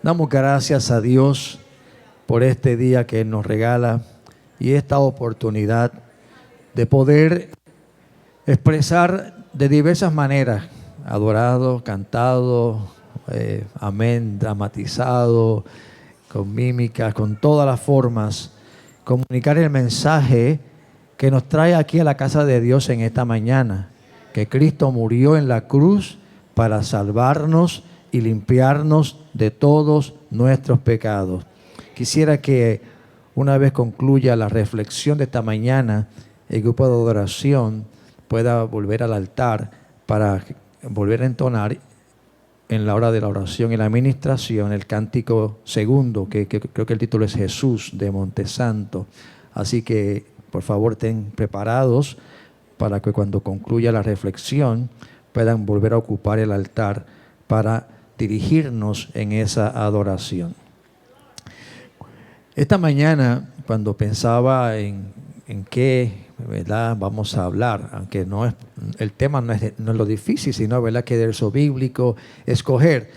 Damos gracias a Dios por este día que nos regala y esta oportunidad de poder expresar de diversas maneras, adorado, cantado, amén, dramatizado, con mímica, con todas las formas, comunicar el mensaje que nos trae aquí a la casa de Dios en esta mañana, que Cristo murió en la cruz para salvarnos y limpiarnos de todos nuestros pecados. Quisiera que una vez concluya la reflexión de esta mañana, el grupo de adoración pueda volver al altar para volver a entonar en la hora de la oración y la administración el cántico segundo, que creo que el título es Jesús de Montesanto. Así que por favor estén preparados para que cuando concluya la reflexión puedan volver a ocupar el altar para dirigirnos en esa adoración. Esta mañana, cuando pensaba en qué, ¿verdad?, vamos a hablar, aunque no es, el tema no es lo difícil, sino, ¿verdad?, que del verso bíblico escoger.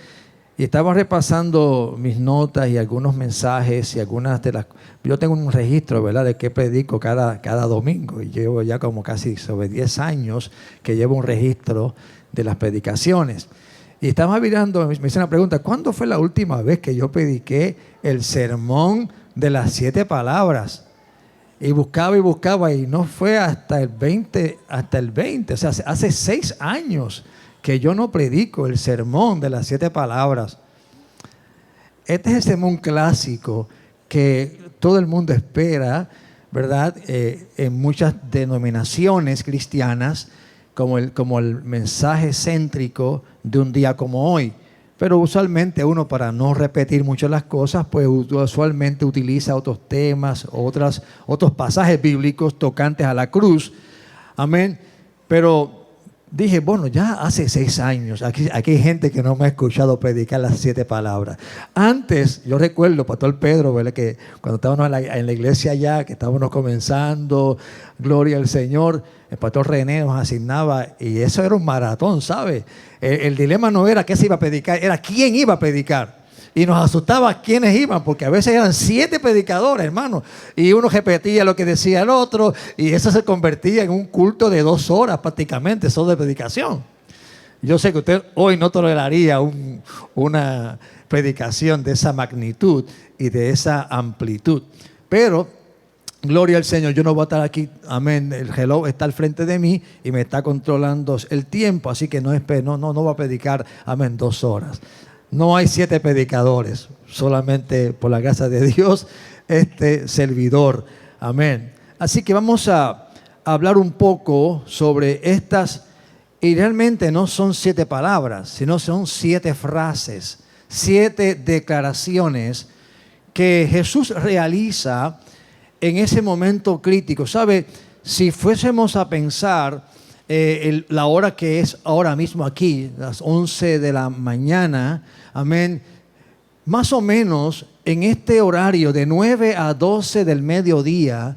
Y estaba repasando mis notas y algunos mensajes y algunas de las... Yo tengo un registro, ¿verdad?, de qué predico cada domingo. Y llevo ya como casi sobre 10 años que llevo un registro de las predicaciones. Y estaba mirando, me hice una pregunta: ¿cuándo fue la última vez que yo prediqué el sermón de las 7 palabras? Y buscaba y no fue hasta el 20, o sea, hace 6 años que yo no predico el sermón de las 7 palabras. Este es el sermón clásico que todo el mundo espera, ¿verdad? En muchas denominaciones cristianas, como el mensaje céntrico de un día como hoy. Pero usualmente uno, para no repetir mucho las cosas, pues usualmente utiliza otros temas, otros pasajes bíblicos tocantes a la cruz. Amén. Pero dije, bueno, ya hace 6 años, aquí hay gente que no me ha escuchado predicar las 7 palabras. Antes, yo recuerdo, Pastor Pedro, ¿verdad?, que cuando estábamos en la iglesia allá, que estábamos comenzando, gloria al Señor, el Pastor René nos asignaba, y eso era un maratón, ¿sabe? El dilema no era qué se iba a predicar, era quién iba a predicar. Y nos asustaba quiénes iban, porque a veces eran 7 predicadores, hermano. Y uno repetía lo que decía el otro, y eso se convertía en un culto de 2 horas prácticamente, eso de predicación. Yo sé que usted hoy no toleraría una predicación de esa magnitud y de esa amplitud. Pero, gloria al Señor, yo no voy a estar aquí, amén, el reloj está al frente de mí y me está controlando el tiempo, así que no voy a predicar, amén, 2 horas. No hay 7 predicadores, solamente por la gracia de Dios, este servidor. Amén. Así que vamos a hablar un poco sobre estas, y realmente no son 7 palabras, sino son 7 frases, 7 declaraciones que Jesús realiza en ese momento crítico. ¿Sabe? Si fuésemos a pensar la hora que es ahora mismo aquí, las 11 de la mañana, amén, más o menos en este horario de 9 a 12 del mediodía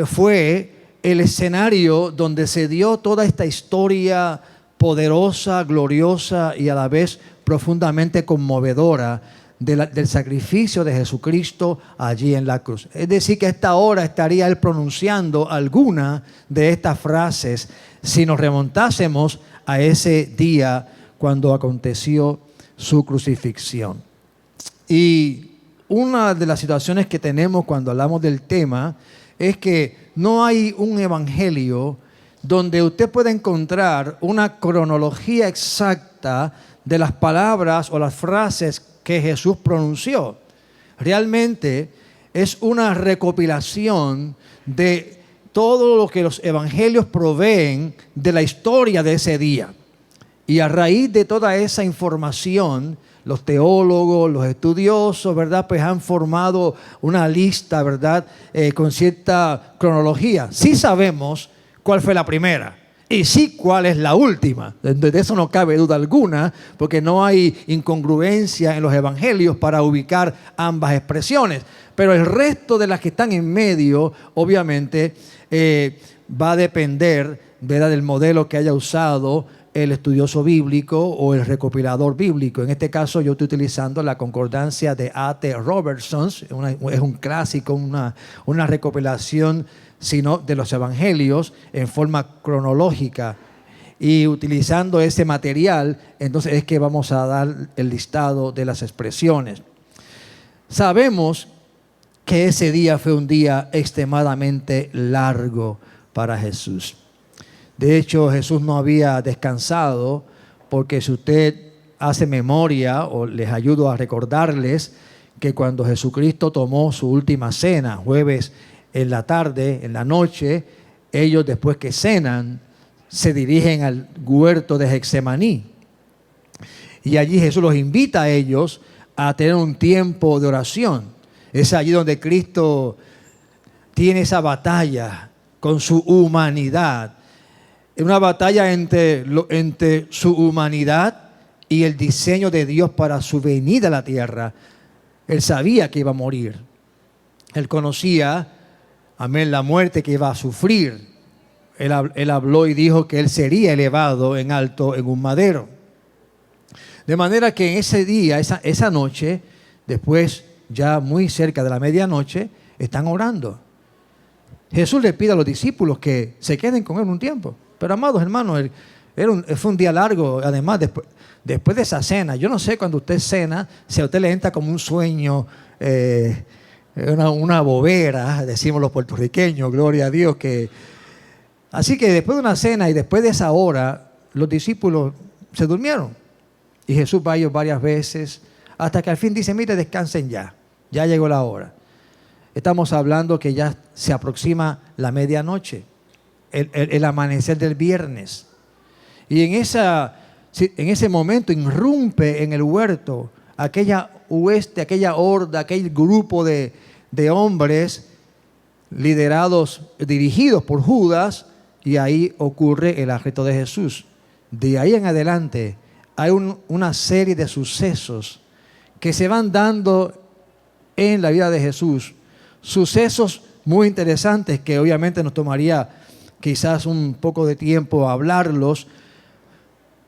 fue el escenario donde se dio toda esta historia poderosa, gloriosa y a la vez profundamente conmovedora del sacrificio de Jesucristo allí en la cruz. Es decir, que a esta hora estaría él pronunciando alguna de estas frases si nos remontásemos a ese día cuando aconteció su crucifixión. Y una de las situaciones que tenemos cuando hablamos del tema es que no hay un evangelio donde usted pueda encontrar una cronología exacta de las palabras o las frases que Jesús pronunció. Realmente es una recopilación de todo lo que los evangelios proveen de la historia de ese día. Y a raíz de toda esa información, los teólogos, los estudiosos, ¿verdad?, pues han formado una lista, ¿verdad?, con cierta cronología. Sí sabemos cuál fue la primera. Y sí, ¿cuál es la última? De eso no cabe duda alguna, porque no hay incongruencia en los evangelios para ubicar ambas expresiones. Pero el resto de las que están en medio, obviamente, va a depender, ¿verdad?, del modelo que haya usado el estudioso bíblico o el recopilador bíblico. En este caso yo estoy utilizando la concordancia de A.T. Robertson, es un clásico, una recopilación sino de los evangelios en forma cronológica. Y utilizando ese material, entonces es que vamos a dar el listado de las expresiones. Sabemos que ese día fue un día extremadamente largo para Jesús. De hecho, Jesús no había descansado, porque si usted hace memoria o les ayudo a recordarles que cuando Jesucristo tomó su última cena, jueves en la tarde, en la noche, ellos después que cenan, se dirigen al huerto de Getsemaní. Y allí Jesús los invita a ellos a tener un tiempo de oración. Es allí donde Cristo tiene esa batalla con su humanidad. Una batalla entre su humanidad y el diseño de Dios para su venida a la tierra. Él sabía que iba a morir. Él conocía, amén, la muerte que iba a sufrir. Él habló y dijo que él sería elevado en alto en un madero. De manera que en ese día, esa noche, después ya muy cerca de la medianoche, están orando. Jesús le pide a los discípulos que se queden con él un tiempo. Pero amados hermanos, fue un día largo. Además, después de esa cena, yo no sé cuando usted cena, si a usted le entra como un sueño, una bobera, decimos los puertorriqueños, gloria a Dios. Así que después de una cena y después de esa hora, los discípulos se durmieron. Y Jesús va a ellos varias veces, hasta que al fin dice, mire, descansen ya llegó la hora. Estamos hablando que ya se aproxima la medianoche. El amanecer del viernes. Y en ese momento irrumpe en el huerto aquella horda, aquel grupo de hombres dirigidos por Judas, y ahí ocurre el arresto de Jesús. De ahí en adelante hay una serie de sucesos que se van dando en la vida de Jesús. Sucesos muy interesantes que obviamente nos tomaría quizás un poco de tiempo a hablarlos,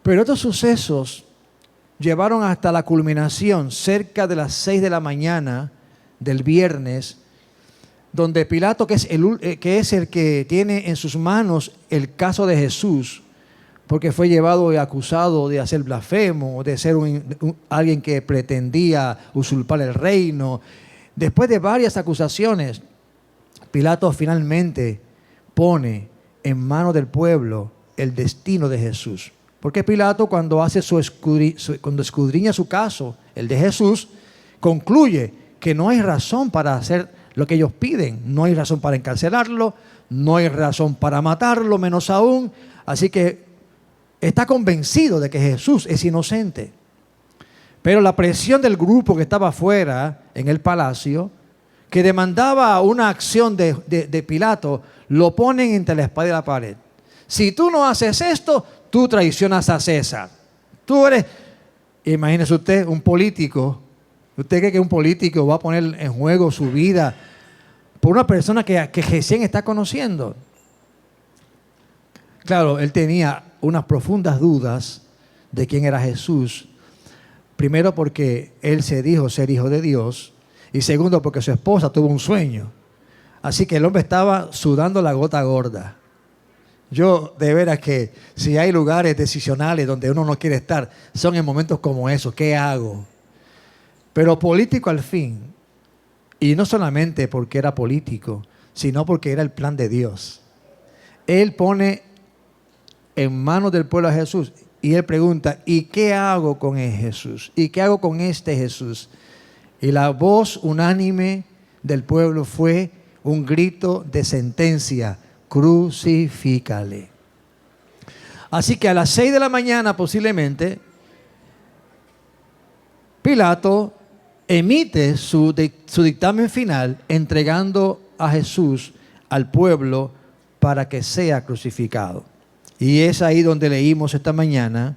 pero estos sucesos llevaron hasta la culminación cerca de las 6 de la mañana del viernes, donde Pilato, que es el que tiene en sus manos el caso de Jesús, porque fue llevado y acusado de hacer blasfemo, de ser alguien que pretendía usurpar el reino. Después de varias acusaciones, Pilato finalmente pone en manos del pueblo el destino de Jesús. Porque Pilato, cuando cuando escudriña su caso, el de Jesús, concluye que no hay razón para hacer lo que ellos piden. No hay razón para encarcelarlo, no hay razón para matarlo, menos aún. Así que está convencido de que Jesús es inocente. Pero la presión del grupo que estaba afuera en el palacio, que demandaba una acción de Pilato, lo ponen entre la espada y la pared. Si tú no haces esto, tú traicionas a César. Tú eres, imagínese usted, un político. ¿Usted cree que un político va a poner en juego su vida por una persona que recién está conociendo? Claro, él tenía unas profundas dudas de quién era Jesús. Primero porque él se dijo ser hijo de Dios, y segundo porque su esposa tuvo un sueño. Así que el hombre estaba sudando la gota gorda. Yo, de veras que si hay lugares decisionales donde uno no quiere estar, son en momentos como esos. ¿Qué hago? Pero político al fin. Y no solamente porque era político, sino porque era el plan de Dios. Él pone en manos del pueblo a Jesús y él pregunta, ¿y qué hago con Jesús? ¿Y qué hago con este Jesús? Y la voz unánime del pueblo fue un grito de sentencia: crucifícale. Así que a las 6 de la mañana posiblemente Pilato emite su dictamen final, entregando a Jesús al pueblo para que sea crucificado. Y es ahí donde leímos esta mañana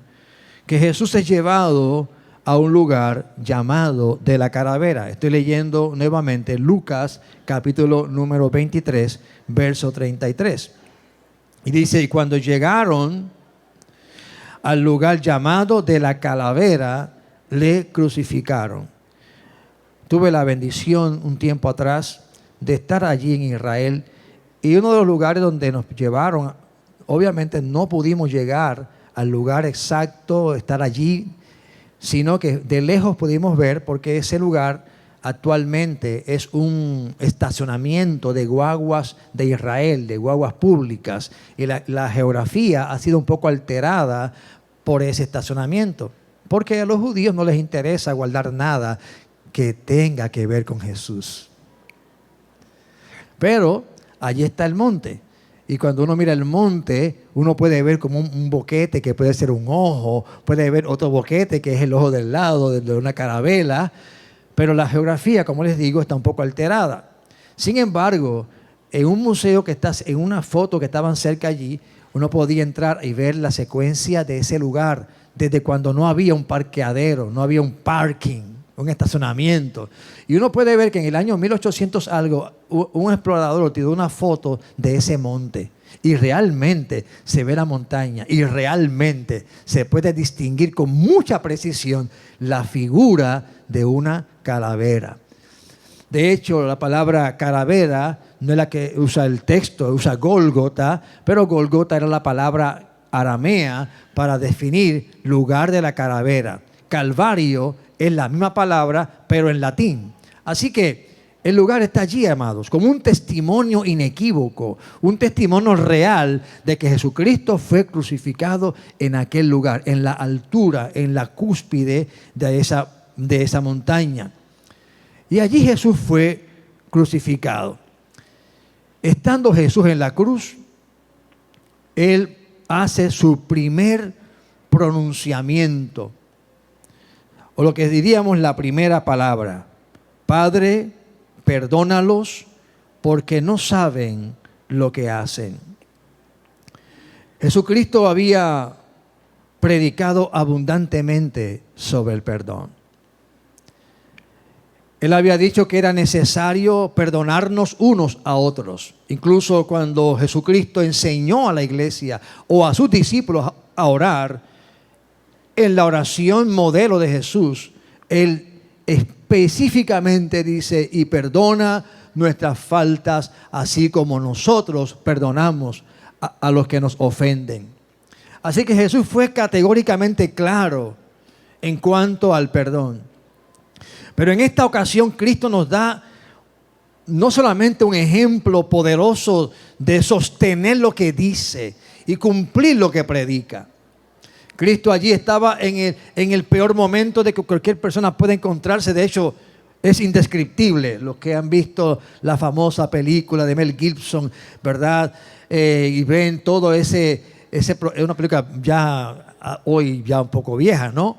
que Jesús es llevado a un lugar llamado de la Calavera. Estoy leyendo nuevamente Lucas capítulo número 23, verso 33. Y dice, y cuando llegaron al lugar llamado de la Calavera, le crucificaron. Tuve la bendición un tiempo atrás de estar allí en Israel, y uno de los lugares donde nos llevaron, obviamente no pudimos llegar al lugar exacto, estar allí, sino que de lejos pudimos ver, porque ese lugar actualmente es un estacionamiento de guaguas de Israel, de guaguas públicas, y la geografía ha sido un poco alterada por ese estacionamiento, porque a los judíos no les interesa guardar nada que tenga que ver con Jesús. Pero allí está el monte, y cuando uno mira el monte, uno puede ver como un boquete que puede ser un ojo, puede ver otro boquete que es el ojo del lado de una carabela, pero la geografía, como les digo, está un poco alterada. Sin embargo, en un museo que está, en una foto que estaban cerca allí, uno podía entrar y ver la secuencia de ese lugar, desde cuando no había un parqueadero, no había un parking, un estacionamiento. Y uno puede ver que en el año 1800 algo, un explorador tiró una foto de ese monte. Y realmente se ve la montaña, y realmente se puede distinguir con mucha precisión la figura de una calavera. De hecho, la palabra calavera no es la que usa el texto, usa Gólgota, pero Gólgota era la palabra aramea para definir lugar de la calavera. Calvario es la misma palabra, pero en latín. Así que el lugar está allí, amados, como un testimonio inequívoco, un testimonio real de que Jesucristo fue crucificado en aquel lugar, en la altura, en la cúspide de esa montaña. Y allí Jesús fue crucificado. Estando Jesús en la cruz, Él hace su primer pronunciamiento, o lo que diríamos la primera palabra: Padre, perdónalos porque no saben lo que hacen. Jesucristo había predicado abundantemente sobre el perdón. Él había dicho que era necesario perdonarnos unos a otros. Incluso cuando Jesucristo enseñó a la iglesia o a sus discípulos a orar, en la oración modelo de Jesús, Él específicamente dice: y perdona nuestras faltas, así como nosotros perdonamos a los que nos ofenden. Así que Jesús fue categóricamente claro en cuanto al perdón. Pero en esta ocasión Cristo nos da no solamente un ejemplo poderoso de sostener lo que dice y cumplir lo que predica. Cristo allí estaba en el peor momento de que cualquier persona puede encontrarse. De hecho, es indescriptible. Los que han visto la famosa película de Mel Gibson, ¿verdad? Y ven todo es una película ya hoy ya un poco vieja, ¿no?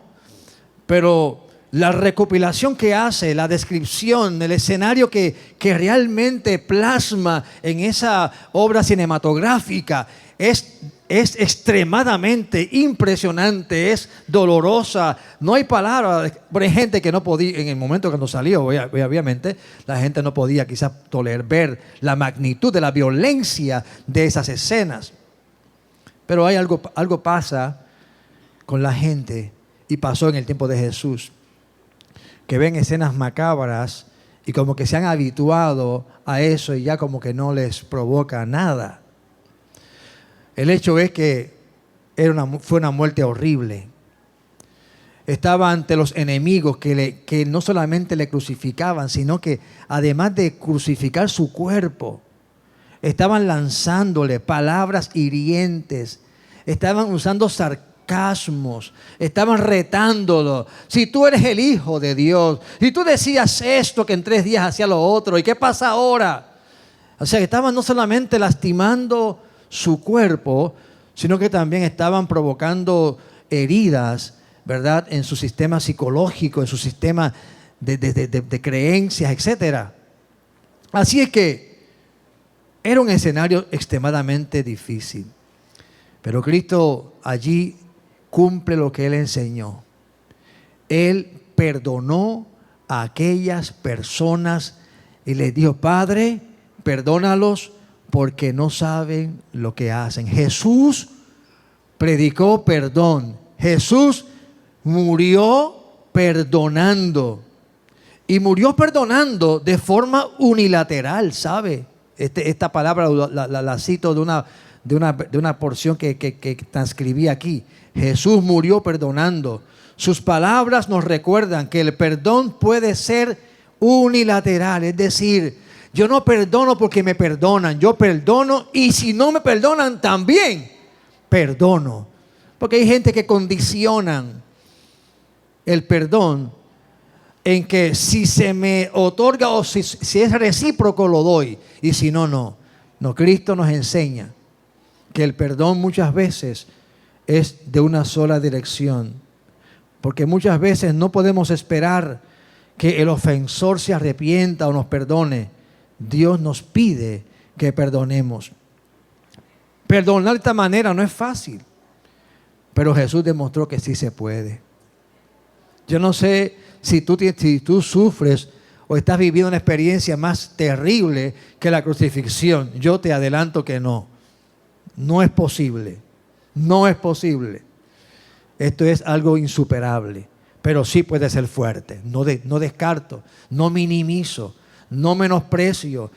Pero la recopilación que hace, la descripción, el escenario que realmente plasma en esa obra cinematográfica es extremadamente impresionante, es dolorosa. No hay palabras. Pero hay gente que no podía, en el momento cuando salió, obviamente, la gente no podía quizás ver la magnitud de la violencia de esas escenas. Pero hay algo pasa con la gente, y pasó en el tiempo de Jesús, que ven escenas macabras y como que se han habituado a eso y ya como que no les provoca nada. El hecho es que fue una muerte horrible. Estaba ante los enemigos que no solamente le crucificaban, sino que además de crucificar su cuerpo, estaban lanzándole palabras hirientes, estaban usando sarcasmos, estaban retándolo. Si tú eres el Hijo de Dios, si tú decías esto, que en 3 días hacía lo otro, ¿y qué pasa ahora? O sea, estaban no solamente lastimando su cuerpo, sino que también estaban provocando heridas, ¿verdad?, en su sistema psicológico, en su sistema de creencias, etc. Así es que era un escenario extremadamente difícil. Pero Cristo allí cumple lo que Él enseñó. Él perdonó a aquellas personas y les dijo: Padre, perdónalos porque no saben lo que hacen. Jesús predicó perdón. Jesús murió perdonando. Y murió perdonando de forma unilateral, ¿sabe? Esta palabra la cito de una porción que transcribí aquí. Jesús murió perdonando. Sus palabras nos recuerdan que el perdón puede ser unilateral, es decir, yo no perdono porque me perdonan, yo perdono y si no me perdonan también perdono. Porque hay gente que condicionan el perdón en que si se me otorga o si es recíproco lo doy y si no, no. No, Cristo nos enseña que el perdón muchas veces es de una sola dirección. Porque muchas veces no podemos esperar que el ofensor se arrepienta o nos perdone. Dios nos pide que perdonemos. Perdonar de esta manera no es fácil, pero Jesús demostró que sí se puede. Yo no sé si tú sufres o estás viviendo una experiencia más terrible que la crucifixión. Yo te adelanto que no. No es posible. No es posible. Esto es algo insuperable, pero sí puede ser fuerte. No descarto, no minimizo, no menosprecio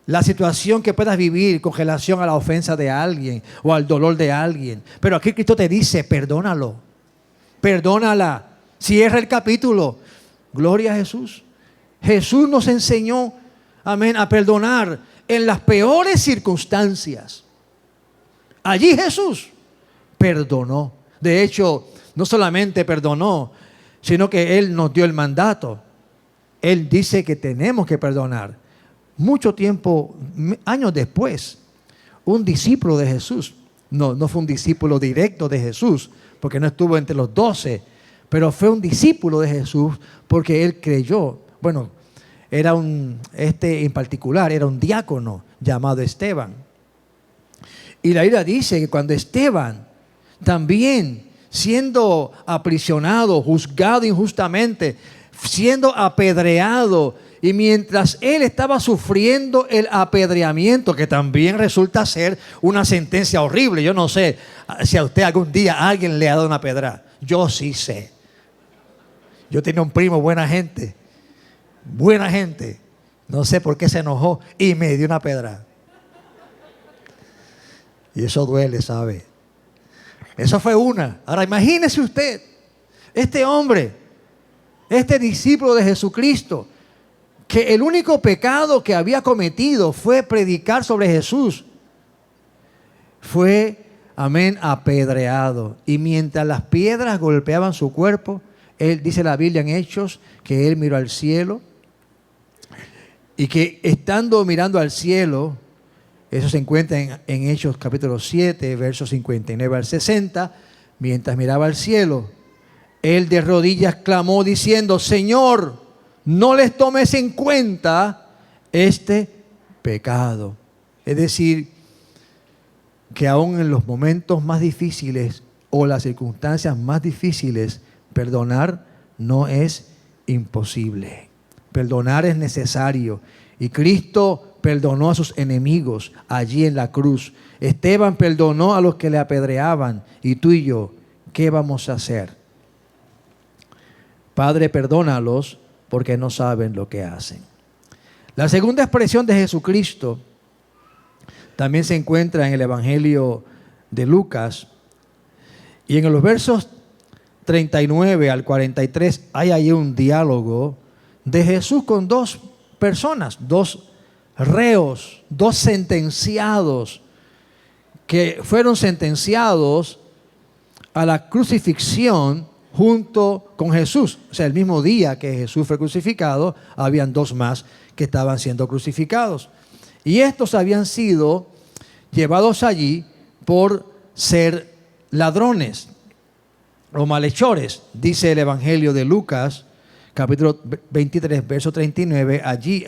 la situación que puedas vivir con relación a la ofensa de alguien o al dolor de alguien. Pero aquí Cristo te dice, perdónalo, perdónala. Cierra el capítulo. Gloria a Jesús. Jesús nos enseñó, amén, a perdonar en las peores circunstancias. Allí Jesús perdonó. De hecho, no solamente perdonó, sino que Él nos dio el mandato. Él dice que tenemos que perdonar. Mucho tiempo, años después, un discípulo de Jesús, no fue un discípulo directo de Jesús, porque no estuvo entre los 12, pero fue un discípulo de Jesús porque él creyó. Bueno, en particular era un diácono llamado Esteban. Y la Biblia dice que cuando Esteban, también siendo aprisionado, juzgado injustamente, siendo apedreado, y mientras él estaba sufriendo el apedreamiento, que también resulta ser una sentencia horrible. Yo no sé si a usted algún día alguien le ha dado una pedrada. Yo sí sé. Yo tenía un primo, buena gente, no sé por qué se enojó y me dio una pedrada. Y eso duele, ¿sabe? Eso fue una. Ahora imagínese usted, este hombre, este discípulo de Jesucristo, que el único pecado que había cometido fue predicar sobre Jesús. Fue, amén, apedreado. Y mientras las piedras golpeaban su cuerpo, él, dice la Biblia en Hechos, que él miró al cielo. Y que estando mirando al cielo, eso se encuentra en Hechos capítulo 7, versos 59 al 60, mientras miraba al cielo, él de rodillas clamó diciendo, Señor, no les tomes en cuenta este pecado. Es decir, que aún en los momentos más difíciles o las circunstancias más difíciles, perdonar no es imposible. Perdonar es necesario. Y Cristo perdonó a sus enemigos allí en la cruz. Esteban perdonó a los que le apedreaban. Y tú y yo, ¿qué vamos a hacer? Padre, perdónalos porque no saben lo que hacen. La segunda expresión de Jesucristo también se encuentra en el Evangelio de Lucas. Y en los versos 39 al 43 hay ahí un diálogo de Jesús con dos personas, dos reos, dos sentenciados que fueron sentenciados a la crucifixión junto con Jesús. O sea, el mismo día que Jesús fue crucificado, habían dos más que estaban siendo crucificados. Y estos habían sido llevados allí por ser ladrones o malhechores. Dice el Evangelio de Lucas, capítulo 23, verso 39, allí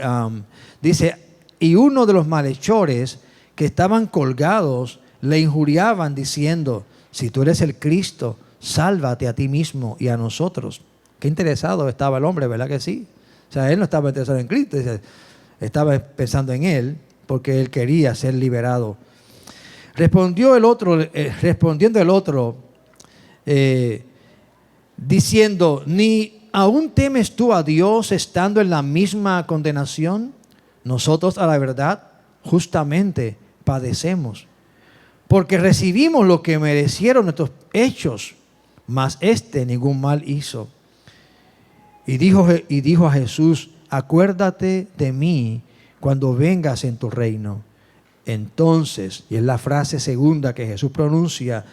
dice, y uno de los malhechores que estaban colgados le injuriaban diciendo, si tú eres el Cristo, sálvate a ti mismo y a nosotros. Qué interesado estaba el hombre, ¿verdad que sí? O sea, él no estaba interesado en Cristo, estaba pensando en él porque él quería ser liberado. Respondiendo el otro, diciendo, ¿ni aún temes tú a Dios estando en la misma condenación? Nosotros, a la verdad, justamente padecemos, porque recibimos lo que merecieron nuestros hechos, mas ningún mal hizo. Y dijo a Jesús, acuérdate de mí cuando vengas en tu reino. Entonces, y es la frase segunda que Jesús pronuncia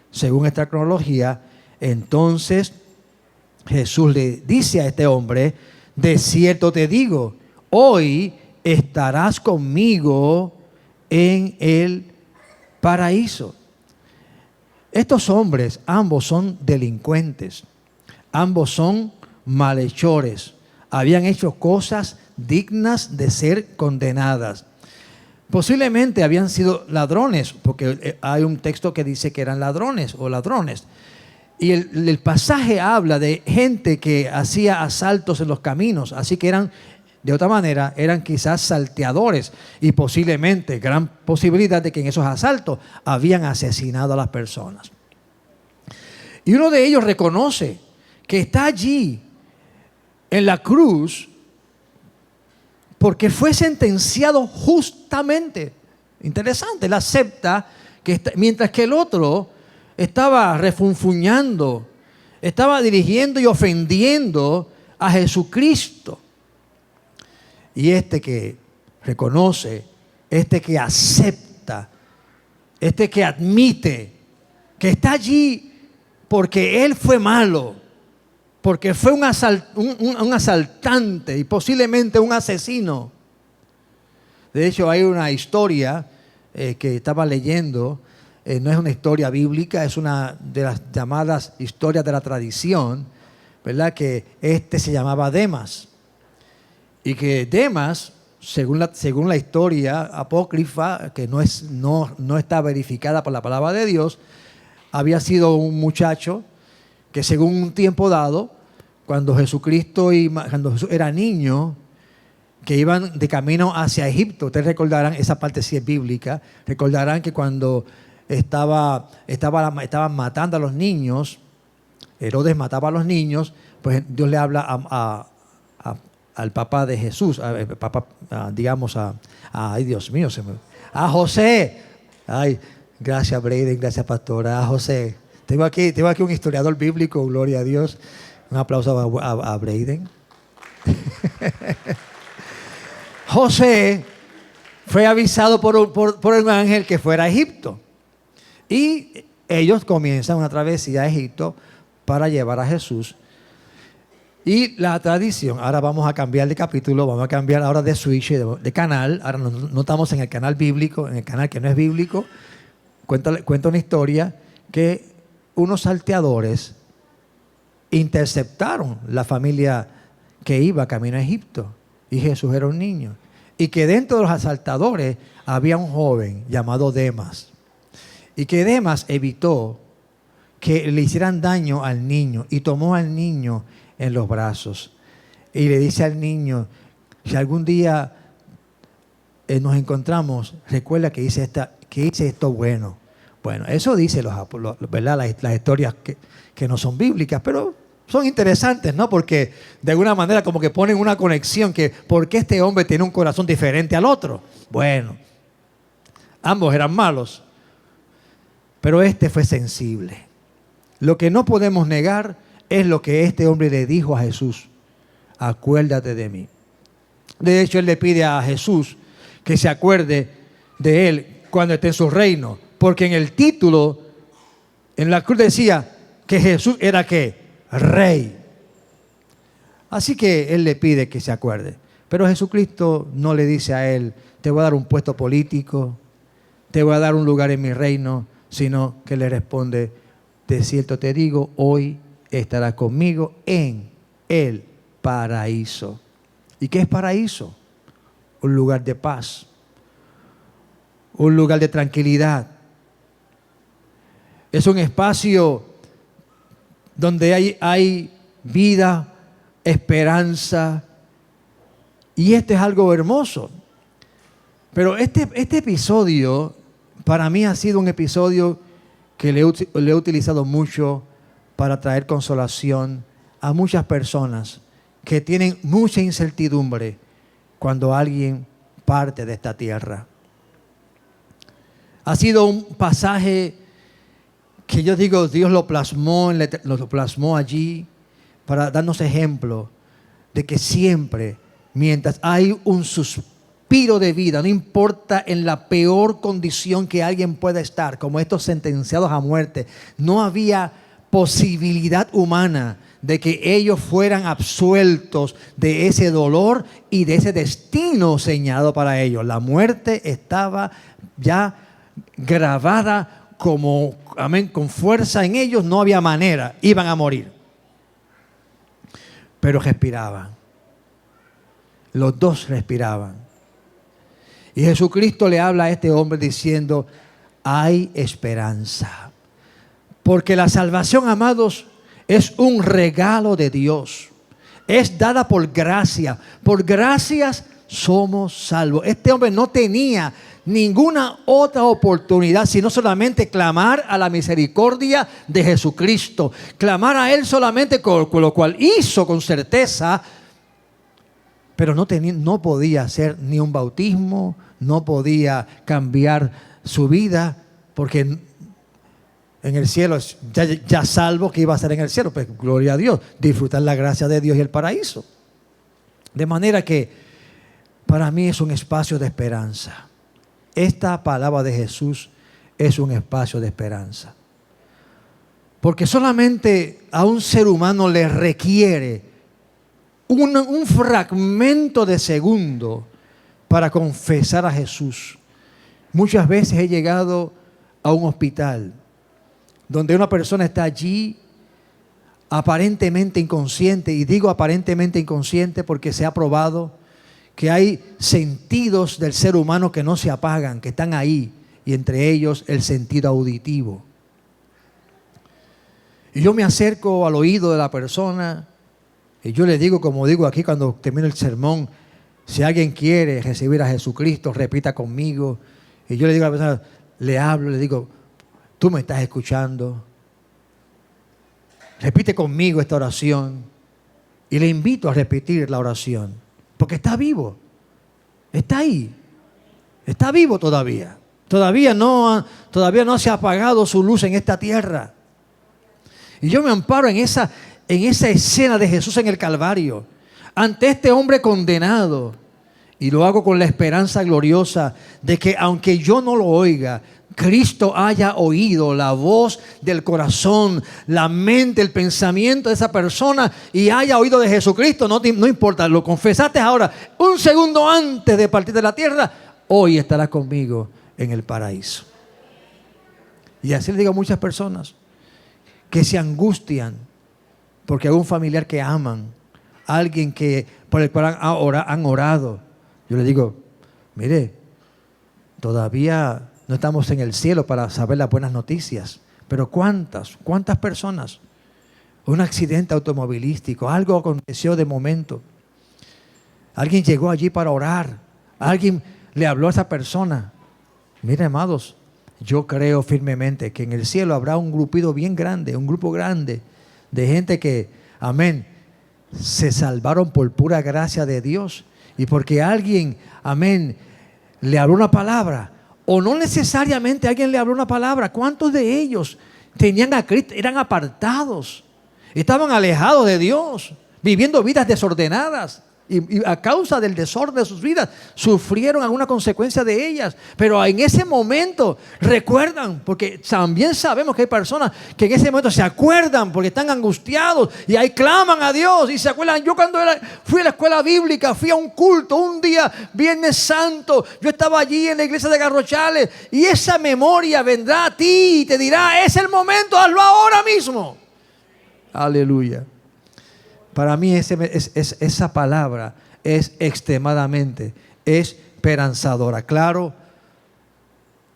según esta cronología, entonces Jesús le dice a este hombre, de cierto te digo, hoy estarás conmigo en el paraíso. Estos hombres, ambos son delincuentes, ambos son malhechores, habían hecho cosas dignas de ser condenadas. Posiblemente habían sido ladrones, porque hay un texto que dice que eran ladrones o ladrones. Y el pasaje habla de gente que hacía asaltos en los caminos, así que eran, de otra manera, eran quizás salteadores y posiblemente, gran posibilidad de que en esos asaltos habían asesinado a las personas. Y uno de ellos reconoce que está allí en la cruz porque fue sentenciado justamente. Interesante, él acepta que mientras que el otro estaba refunfuñando, estaba dirigiendo y ofendiendo a Jesucristo. Y este que reconoce, este que acepta, este que admite que está allí porque él fue malo, porque fue un asaltante y posiblemente un asesino. De hecho, hay una historia que estaba leyendo, no es una historia bíblica, es una de las llamadas historias de la tradición, ¿verdad? Que se llamaba Demas. Y que Demas, según la historia apócrifa, que no está verificada por la palabra de Dios, había sido un muchacho que según un tiempo dado, cuando Jesús era niño, que iban de camino hacia Egipto. Ustedes recordarán, esa parte sí es bíblica, recordarán que cuando estaban matando a los niños, Herodes mataba a los niños, pues Dios le habla al papá de Jesús, ay Dios mío, a José. Ay, gracias Braden, gracias pastora, a José. Tengo aquí un historiador bíblico, gloria a Dios. Un aplauso a Braden. José fue avisado por el ángel que fuera a Egipto. Y ellos comienzan una travesía a Egipto para llevar a Jesús. Y la tradición, ahora vamos a cambiar de capítulo, vamos a cambiar ahora de switch, de canal. Ahora no estamos en el canal bíblico, en el canal que no es bíblico. Cuenta una historia que unos salteadores interceptaron la familia que iba camino a Egipto y Jesús era un niño, y que dentro de los asaltadores había un joven llamado Demas, y que Demas evitó que le hicieran daño al niño y tomó al niño en los brazos y le dice al niño, si algún día nos encontramos, recuerda que hice esto bueno. Bueno, eso dice ¿verdad? Las historias que no son bíblicas, pero son interesantes, ¿no? Porque de alguna manera como que ponen una conexión que ¿por qué este hombre tiene un corazón diferente al otro? Bueno, ambos eran malos, pero este fue sensible. Lo que no podemos negar es lo que este hombre le dijo a Jesús: acuérdate de mí. De hecho, él le pide a Jesús que se acuerde de él cuando esté en su reino, porque en el título, en la cruz decía que Jesús era ¿qué? Rey. Así que él le pide que se acuerde. Pero Jesucristo no le dice a él, te voy a dar un puesto político, te voy a dar un lugar en mi reino, sino que le responde, de cierto te digo, hoy estarás conmigo en el paraíso. ¿Y qué es paraíso? Un lugar de paz, un lugar de tranquilidad. Es un espacio donde hay vida, esperanza, y esto es algo hermoso. Pero este episodio Para mí ha sido un episodio que le he utilizado mucho para traer consolación a muchas personas que tienen mucha incertidumbre cuando alguien parte de esta tierra. Ha sido un pasaje que yo digo, Dios lo plasmó allí para darnos ejemplo de que siempre, mientras hay un suspiro de vida, no importa en la peor condición que alguien pueda estar, como estos sentenciados a muerte, no había posibilidad humana de que ellos fueran absueltos de ese dolor y de ese destino señalado para ellos. La muerte estaba ya grabada como, amén, con fuerza en ellos, no había manera, iban a morir. Pero respiraban. Los dos respiraban. Y Jesucristo le habla a este hombre diciendo, hay esperanza. Porque la salvación, amados, es un regalo de Dios. Es dada por gracia. Por gracias somos salvos. Este hombre no tenía ninguna otra oportunidad sino solamente clamar a la misericordia de Jesucristo. Clamar a Él solamente, con lo cual hizo con certeza. Pero no podía hacer ni un bautismo, no podía cambiar su vida, porque en el cielo ya salvo, que iba a ser en el cielo, pues gloria a Dios, disfrutar la gracia de Dios y el paraíso. De manera que para mí es un espacio de esperanza. Esta palabra de Jesús es un espacio de esperanza. Porque solamente a un ser humano le requiere un fragmento de segundo para confesar a Jesús. Muchas veces he llegado a un hospital donde una persona está allí aparentemente inconsciente, y digo aparentemente inconsciente porque se ha probado que hay sentidos del ser humano que no se apagan, que están ahí, y entre ellos el sentido auditivo. Y yo me acerco al oído de la persona y yo le digo, como digo aquí cuando termino el sermón, si alguien quiere recibir a Jesucristo, repita conmigo. Y yo le digo a la persona, le hablo, le digo, tú me estás escuchando, repite conmigo esta oración. Y le invito a repetir la oración, porque está vivo, está ahí, está vivo todavía. Todavía no se ha apagado su luz en esta tierra. Y yo me amparo en esa escena de Jesús en el Calvario, ante este hombre condenado. Y lo hago con la esperanza gloriosa de que aunque yo no lo oiga, Cristo haya oído la voz del corazón, la mente, el pensamiento de esa persona y haya oído de Jesucristo. No importa, lo confesaste ahora, un segundo antes de partir de la tierra, hoy estarás conmigo en el paraíso. Y así le digo a muchas personas que se angustian porque hay un familiar que aman, alguien por el cual han orado. Yo le digo, mire, todavía no estamos en el cielo para saber las buenas noticias, pero ¿cuántas personas? Un accidente automovilístico, algo aconteció de momento. Alguien llegó allí para orar, alguien le habló a esa persona. Mire, amados, yo creo firmemente que en el cielo habrá un grupo grande de gente que, amén, se salvaron por pura gracia de Dios y porque alguien, amén, le habló una palabra, o no necesariamente alguien le habló una palabra. ¿Cuántos de ellos tenían a Cristo? Eran apartados, estaban alejados de Dios, viviendo vidas desordenadas. Y a causa del desorden de sus vidas sufrieron alguna consecuencia de ellas. Pero en ese momento recuerdan, porque también sabemos que hay personas que en ese momento se acuerdan porque están angustiados y ahí claman a Dios y se acuerdan. Yo cuando fui a la escuela bíblica, fui a un culto un día, Viernes Santo, yo estaba allí en la iglesia de Garrochales y esa memoria vendrá a ti y te dirá, es el momento, hazlo ahora mismo. Aleluya. Para mí esa palabra es extremadamente esperanzadora. Claro,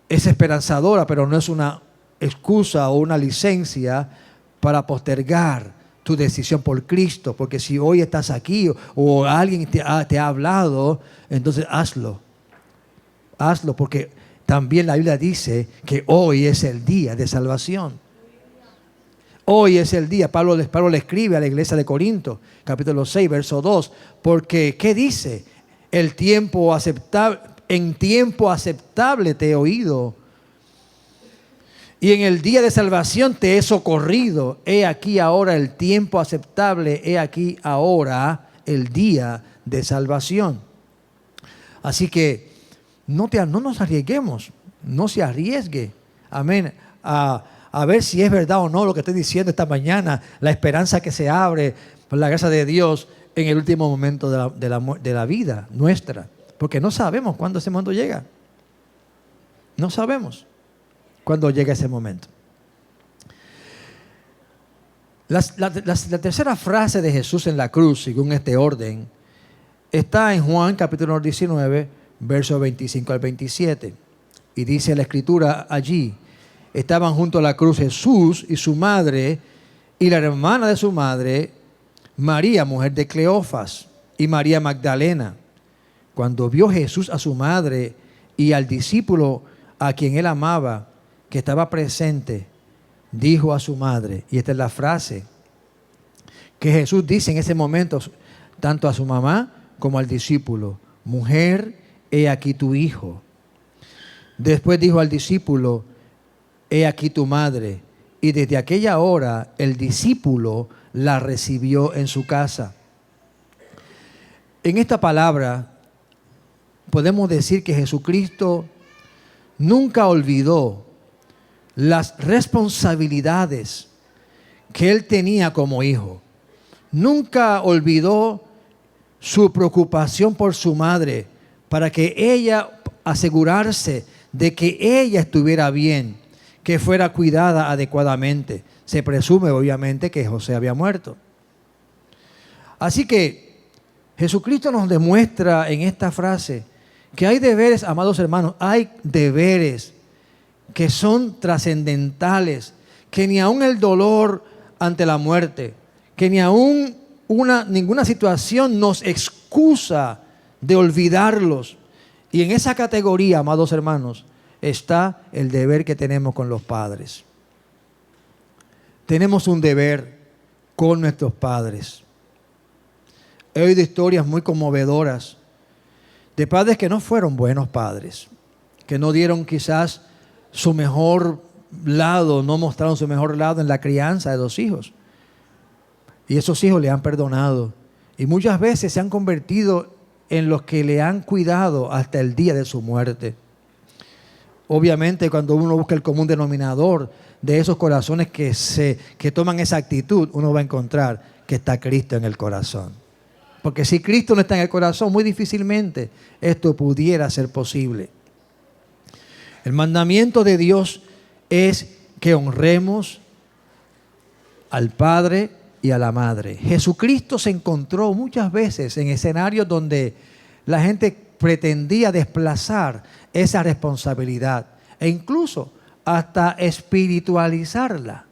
es esperanzadora, pero no es una excusa o una licencia para postergar tu decisión por Cristo. Porque si hoy estás aquí o alguien te ha hablado, entonces hazlo. Hazlo porque también la Biblia dice que hoy es el día de salvación. Hoy es el día. Pablo le escribe a la iglesia de Corinto, capítulo 6, verso 2, porque ¿qué dice? En tiempo aceptable te he oído, y en el día de salvación te he socorrido. He aquí ahora el tiempo aceptable, he aquí ahora el día de salvación. Así que no nos arriesguemos, no se arriesgue, amén, a ver si es verdad o no lo que estoy diciendo esta mañana, la esperanza que se abre por la gracia de Dios en el último momento de la vida nuestra, porque no sabemos cuándo ese momento llega. No sabemos cuándo llega ese momento. La tercera frase de Jesús en la cruz, según este orden, está en Juan capítulo 19, versos 25 al 27. Y dice la Escritura allí: estaban junto a la cruz Jesús y su madre, y la hermana de su madre, María, mujer de Cleofas, y María Magdalena. Cuando vio Jesús a su madre y al discípulo a quien él amaba, que estaba presente, dijo a su madre, y esta es la frase que Jesús dice en ese momento, tanto a su mamá como al discípulo: mujer, he aquí tu hijo. Después dijo al discípulo: he aquí tu madre. Y desde aquella hora el discípulo la recibió en su casa. En esta palabra podemos decir que Jesucristo nunca olvidó las responsabilidades que él tenía como hijo. Nunca olvidó su preocupación por su madre, para que ella asegurarse de que ella estuviera bien, que fuera cuidada adecuadamente. Se presume obviamente que José había muerto. Así que Jesucristo nos demuestra en esta frase que hay deberes, amados hermanos, hay deberes que son trascendentales, que ni aun el dolor ante la muerte, que ni aun ninguna situación nos excusa de olvidarlos. Y en esa categoría, amados hermanos, está el deber que tenemos con los padres. Tenemos un deber con nuestros padres. He oído historias muy conmovedoras de padres que no fueron buenos padres, que no dieron quizás su mejor lado, no mostraron su mejor lado en la crianza de los hijos. Y esos hijos le han perdonado. Y muchas veces se han convertido en los que le han cuidado hasta el día de su muerte. Obviamente, cuando uno busca el común denominador de esos corazones que toman esa actitud, uno va a encontrar que está Cristo en el corazón. Porque si Cristo no está en el corazón, muy difícilmente esto pudiera ser posible. El mandamiento de Dios es que honremos al Padre y a la Madre. Jesucristo se encontró muchas veces en escenarios donde la gente pretendía desplazar esa responsabilidad e incluso hasta espiritualizarla.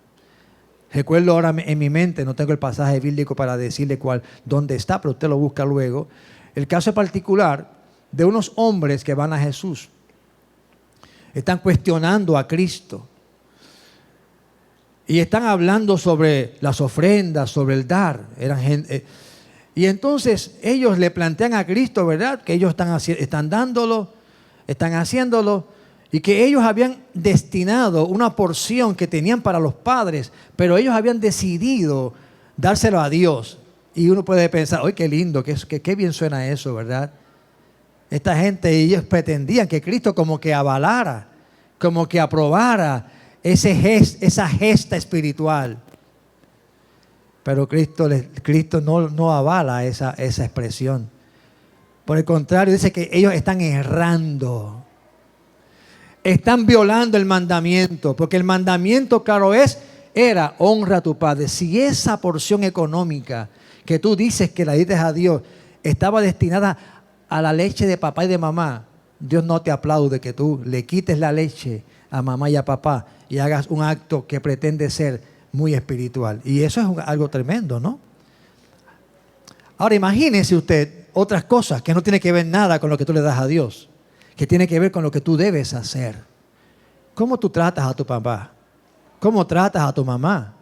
Recuerdo ahora en mi mente, no tengo el pasaje bíblico para decirle dónde está, pero usted lo busca luego. El caso particular de unos hombres que van a Jesús. Están cuestionando a Cristo. Y están hablando sobre las ofrendas, sobre el dar. Y entonces ellos le plantean a Cristo, ¿verdad? Que ellos están dándolo, están haciéndolo. Y que ellos habían destinado una porción que tenían para los padres, pero ellos habían decidido dárselo a Dios. Y uno puede pensar, ¡ay, qué lindo! Qué bien suena eso, ¿verdad? Esta gente, ellos pretendían que Cristo como que avalara, como que aprobara esa gesta espiritual. Pero Cristo no avala esa expresión. Por el contrario, dice que ellos están errando. Están violando el mandamiento, porque el mandamiento, claro, era honra a tu padre. Si esa porción económica que tú dices que la diste a Dios estaba destinada a la leche de papá y de mamá, Dios no te aplaude que tú le quites la leche a mamá y a papá y hagas un acto que pretende ser muy espiritual. Y eso es algo tremendo, ¿no? Ahora imagínese usted otras cosas que no tienen que ver nada con lo que tú le das a Dios. que tiene que ver con lo que tú debes hacer. ¿Cómo tú tratas a tu papá? ¿Cómo tratas a tu mamá?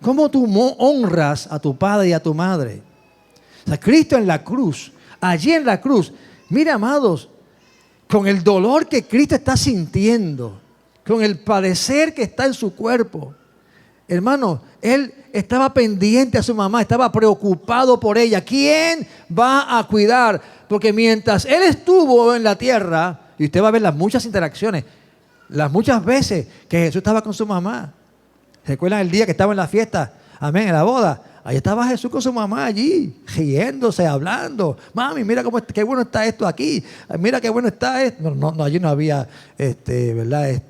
¿Cómo tú honras a tu padre y a tu madre? O sea, Cristo en la cruz, allí en la cruz, mira, amados, con el dolor que Cristo está sintiendo, con el padecer que está en su cuerpo. Hermano, Él estaba pendiente a su mamá, estaba preocupado por ella. ¿Quién va a cuidar? Porque mientras Él estuvo en la tierra, y usted va a ver las muchas interacciones, las muchas veces que Jesús estaba con su mamá. ¿Recuerdan el día que estaba en la fiesta? Amén, en la boda. Ahí estaba Jesús con su mamá allí, riéndose, hablando. Mami, mira qué bueno está esto aquí. Mira qué bueno está esto. No, allí no había, ¿verdad?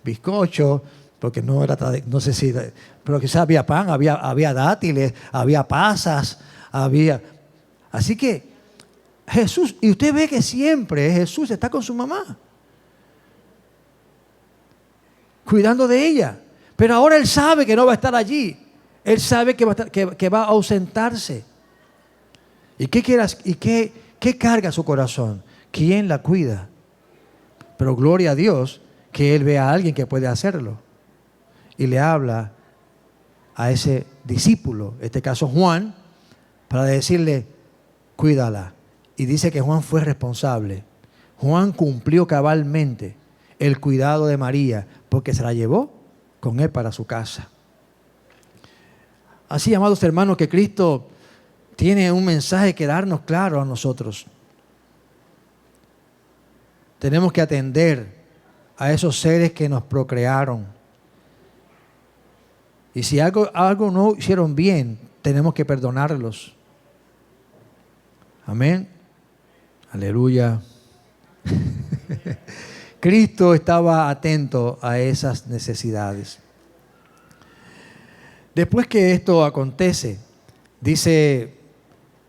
Bizcocho, porque no era, no sé si, pero quizás había pan, había dátiles, había pasas, había. Así que Jesús, y usted ve que siempre Jesús está con su mamá, cuidando de ella. Pero ahora Él sabe que no va a estar allí. Él sabe que va a ausentarse. ¿Y qué carga su corazón? ¿Quién la cuida? Pero gloria a Dios que Él ve a alguien que puede hacerlo. Y le habla a ese discípulo, en este caso Juan, para decirle, cuídala. Y dice que Juan fue responsable. Juan cumplió cabalmente el cuidado de María, porque se la llevó con él para su casa. Así, amados hermanos, que Cristo tiene un mensaje que darnos claro a nosotros. Tenemos que atender a esos seres que nos procrearon. Y si algo no hicieron bien, tenemos que perdonarlos. Amén. Aleluya. Cristo estaba atento a esas necesidades. Después que esto acontece, dice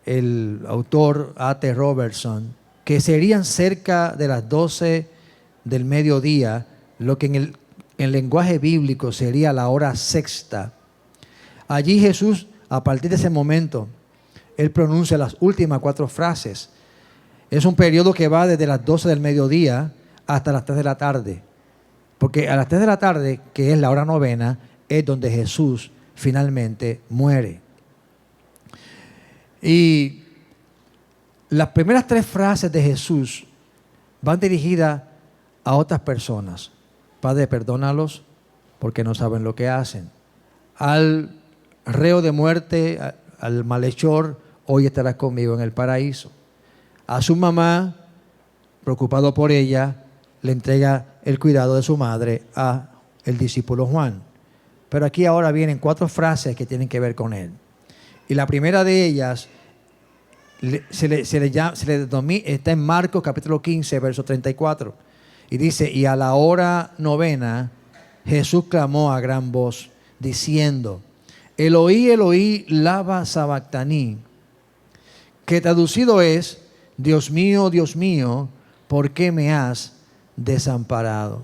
el autor A.T. Robertson, que serían cerca de las 12 del mediodía, lo que en el lenguaje bíblico sería la hora sexta. Allí Jesús, a partir de ese momento, Él pronuncia las últimas 4 frases. Es un periodo que va desde las 12 del mediodía hasta las 3 de la tarde. Porque a las 3 de la tarde, que es la hora novena, es donde Jesús finalmente muere. Y las primeras 3 frases de Jesús van dirigidas a otras personas. Padre, perdónalos porque no saben lo que hacen. Al reo de muerte, al malhechor, hoy estarás conmigo en el paraíso. A su mamá, preocupado por ella, le entrega el cuidado de su madre a el discípulo Juan. Pero aquí ahora vienen 4 frases que tienen que ver con él. Y la primera de ellas está en Marcos capítulo 15, verso 34. Y dice, y a la hora novena, Jesús clamó a gran voz, diciendo, Eloí, Eloí, lama sabactani, que traducido es, Dios mío, ¿por qué me has desamparado?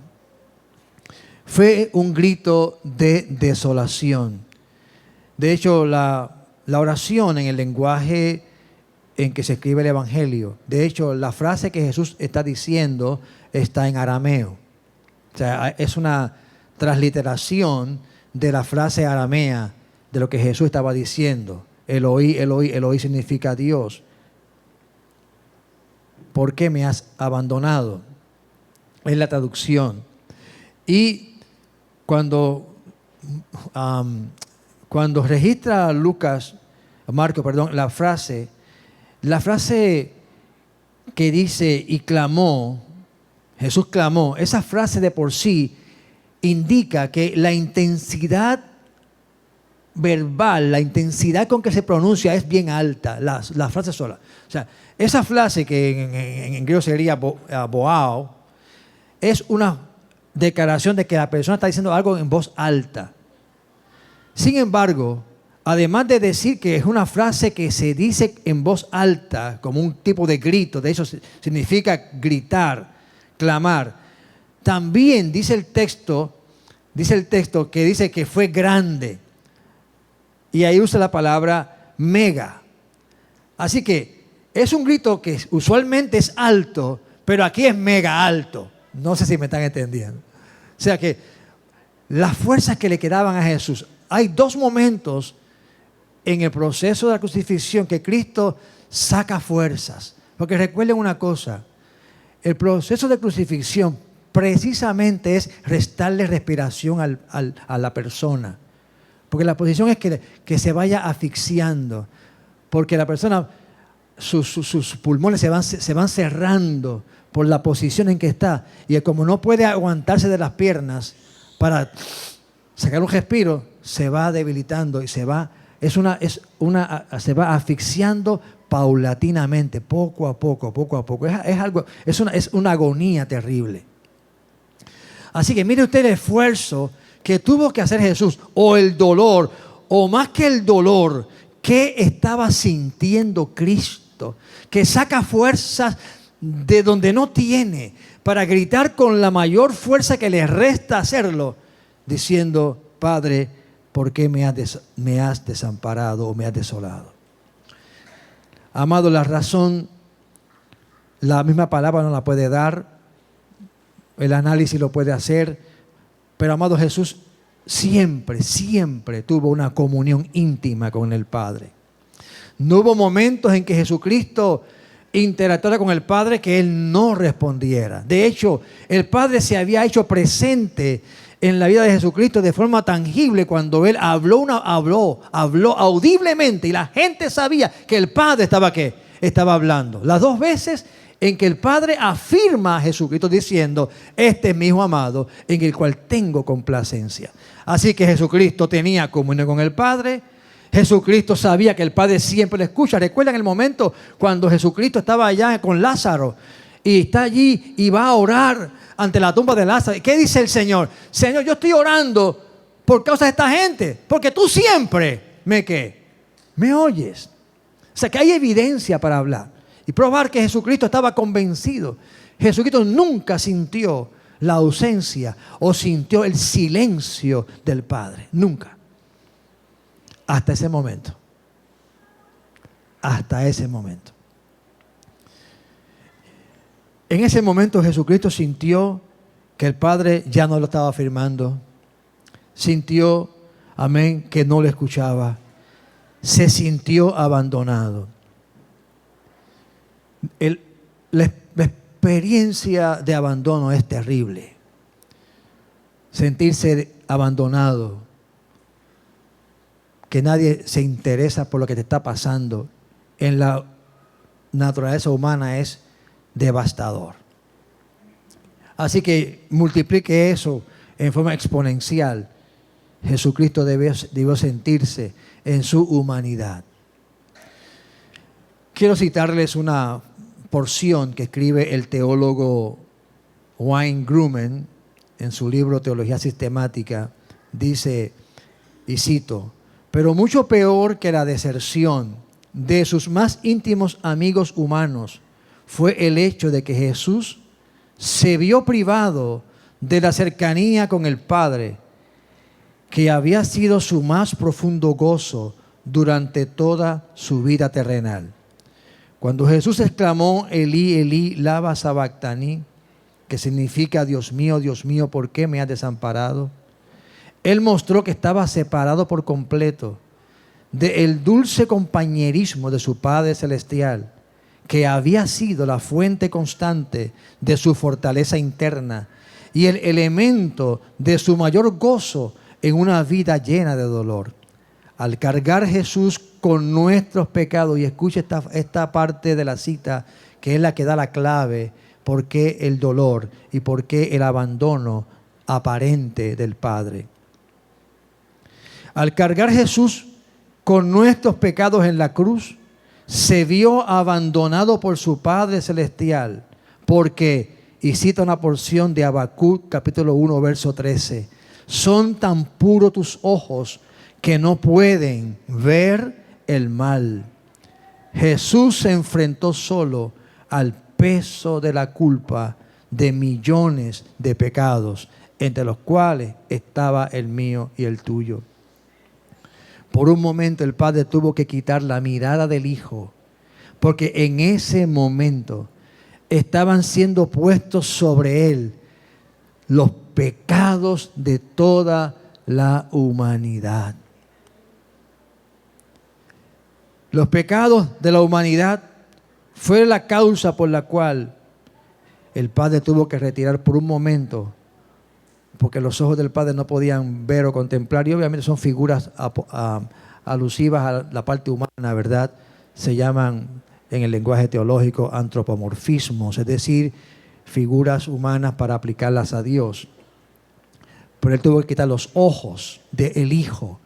Fue un grito de desolación. De hecho, la oración en el lenguaje en que se escribe el Evangelio, de hecho, la frase que Jesús está diciendo está en arameo. O sea, es una transliteración de la frase aramea de lo que Jesús estaba diciendo. Eloí, Eloí, Eloí significa Dios. ¿Por qué me has abandonado? Es la traducción. Y cuando registra Marcos, la frase que dice y clamó, Jesús clamó, esa frase de por sí indica que la intensidad verbal, la intensidad con que se pronuncia es bien alta, la frase sola. O sea, esa frase que en griego sería boao, es una declaración de que la persona está diciendo algo en voz alta. Sin embargo, además de decir que es una frase que se dice en voz alta, como un tipo de grito, de eso significa gritar, clamar, también dice el texto que dice que fue grande. Y ahí usa la palabra mega. Así que es un grito que usualmente es alto, pero aquí es mega alto. No sé si me están entendiendo. O sea que las fuerzas que le quedaban a Jesús. Hay dos momentos en el proceso de la crucifixión que Cristo saca fuerzas. Porque recuerden una cosa, el proceso de crucifixión precisamente es restarle respiración a la persona. Porque la posición es que se vaya asfixiando. Porque la persona, sus pulmones se van cerrando por la posición en que está. Y como no puede aguantarse de las piernas para sacar un respiro, se va debilitando y se va asfixiando paulatinamente, poco a poco. Es una agonía terrible. Así que mire usted el esfuerzo que tuvo que hacer Jesús, o el dolor, o más que el dolor, que estaba sintiendo Cristo, que saca fuerzas de donde no tiene, para gritar con la mayor fuerza que le resta hacerlo, diciendo: Padre, ¿por qué me has desamparado o me has desolado? Amado, la razón, la misma palabra no la puede dar, el análisis lo puede hacer, pero amado, Jesús siempre tuvo una comunión íntima con el Padre. No hubo momentos en que Jesucristo interactuara con el Padre que Él no respondiera. De hecho, el Padre se había hecho presente en la vida de Jesucristo de forma tangible cuando Él habló audiblemente, y la gente sabía que el Padre estaba hablando. Las dos veces en que el Padre afirma a Jesucristo diciendo: este es mi Hijo amado, en el cual tengo complacencia. Así que Jesucristo tenía comunión con el Padre. Jesucristo sabía que el Padre siempre le escucha. ¿Recuerdan el momento cuando Jesucristo estaba allá con Lázaro y está allí y va a orar ante la tumba de Lázaro? ¿Qué dice el Señor? Señor, yo estoy orando por causa de esta gente, porque tú siempre me oyes. O sea que hay evidencia para hablar y probar que Jesucristo estaba convencido. Jesucristo nunca sintió la ausencia o sintió el silencio del Padre. Nunca. Hasta ese momento. Hasta ese momento. En ese momento Jesucristo sintió que el Padre ya no lo estaba afirmando. Sintió, amén, que no lo escuchaba. Se sintió abandonado. La experiencia de abandono es terrible. Sentirse abandonado. Que nadie se interesa por lo que te está pasando en la naturaleza humana es devastador. Así que multiplique eso en forma exponencial. Jesucristo debió sentirse en su humanidad. Quiero citarles una porción que escribe el teólogo Wayne Grumman en su libro Teología Sistemática. Dice, y cito: pero mucho peor que la deserción de sus más íntimos amigos humanos fue el hecho de que Jesús se vio privado de la cercanía con el Padre, que había sido su más profundo gozo durante toda su vida terrenal. Cuando Jesús exclamó: Elí, Elí, lama sabactani, que significa: Dios mío, ¿por qué me has desamparado? Él mostró que estaba separado por completo del dulce compañerismo de su Padre Celestial, que había sido la fuente constante de su fortaleza interna y el elemento de su mayor gozo en una vida llena de dolor. Al cargar Jesús con nuestros pecados, y escuche esta parte de la cita, que es la que da la clave, por qué el dolor y por qué el abandono aparente del Padre. Al cargar Jesús con nuestros pecados en la cruz, se vio abandonado por su Padre Celestial, porque, y cita una porción de Habacuc, capítulo 1, verso 13, son tan puros tus ojos que no pueden ver el mal. Jesús se enfrentó solo al peso de la culpa de millones de pecados, entre los cuales estaba el mío y el tuyo. Por un momento el Padre tuvo que quitar la mirada del Hijo, porque en ese momento estaban siendo puestos sobre él los pecados de toda la humanidad. Los pecados de la humanidad fue la causa por la cual el Padre tuvo que retirar por un momento, porque los ojos del Padre no podían ver o contemplar, y obviamente son figuras alusivas a la parte humana, ¿verdad? Se llaman en el lenguaje teológico antropomorfismos, es decir, figuras humanas para aplicarlas a Dios. Pero Él tuvo que quitar los ojos del Hijo,